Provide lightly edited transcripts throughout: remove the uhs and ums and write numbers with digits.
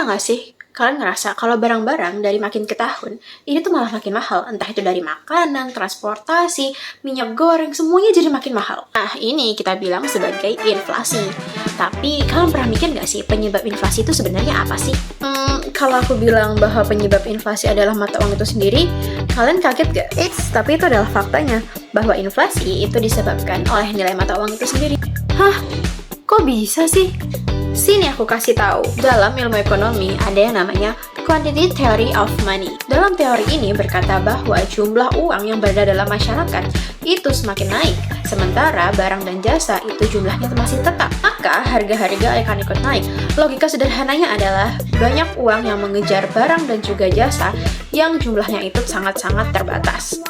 Pernah nggak sih kalian ngerasa kalau barang-barang dari makin ke tahun, ini tuh malah makin mahal. Entah itu dari makanan, transportasi, minyak goreng, semuanya jadi makin mahal. Nah, ini kita bilang sebagai inflasi. Tapi kalian pernah mikir nggak sih penyebab inflasi itu sebenarnya apa sih? Kalau aku bilang bahwa penyebab inflasi adalah mata uang itu sendiri, kalian kaget gak? Tapi itu adalah faktanya, bahwa inflasi itu disebabkan oleh nilai mata uang itu sendiri. Hah? Kok bisa sih? Sini aku kasih tahu. Dalam ilmu ekonomi ada yang namanya quantity theory of money. Dalam teori ini berkata bahwa jumlah uang yang berada dalam masyarakat itu semakin naik, sementara barang dan jasa itu jumlahnya masih tetap. Maka harga-harga akan ikut naik. Logika sederhananya adalah banyak uang yang mengejar barang dan juga jasa yang jumlahnya itu sangat-sangat terbatas.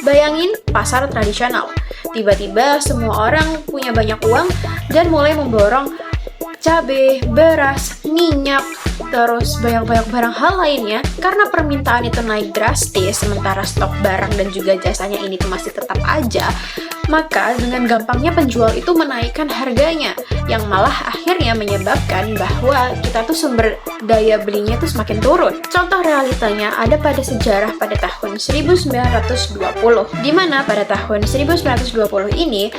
Bayangin pasar tradisional. Tiba-tiba semua orang punya banyak uang dan mulai memborong cabai, beras, minyak, terus banyak-banyak barang hal lainnya. Karena permintaan itu naik drastis, sementara stok barang dan juga jasanya ini tuh masih tetap aja, maka dengan gampangnya penjual itu menaikkan harganya, yang malah akhirnya menyebabkan bahwa kita tuh sumber daya belinya tuh semakin turun. Contoh realitanya ada pada sejarah pada tahun 1920, di mana pada tahun 1920 ini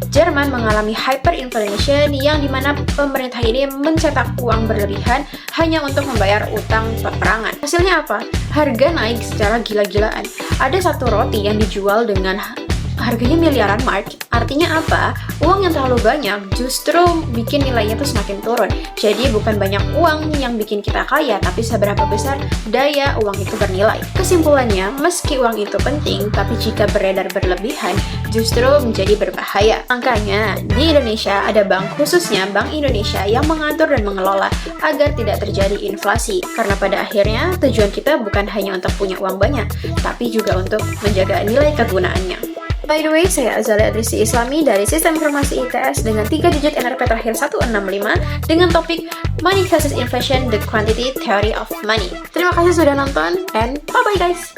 Jerman mengalami hyperinflation yang dimana pemerintah ini mencetak uang berlebihan hanya untuk membayar utang peperangan. Hasilnya apa? Harga naik secara gila-gilaan. Ada satu roti yang dijual dengan harganya miliaran mark. Artinya apa? Uang yang terlalu banyak justru bikin nilainya tuh semakin turun. Jadi bukan banyak uang yang bikin kita kaya, tapi seberapa besar daya uang itu bernilai. Kesimpulannya, meski uang itu penting, tapi jika beredar berlebihan, justru menjadi berbahaya. Makanya, di Indonesia ada bank, khususnya Bank Indonesia, yang mengatur dan mengelola agar tidak terjadi inflasi. Karena pada akhirnya, tujuan kita bukan hanya untuk punya uang banyak, tapi juga untuk menjaga nilai kegunaannya. By the way, saya Azalia Adrisi Islami dari Sistem Informasi ITS dengan 3 digit NRP terakhir 165 dengan topik Money versus Inflation, The Quantity Theory of Money. Terima kasih sudah nonton, and bye-bye guys!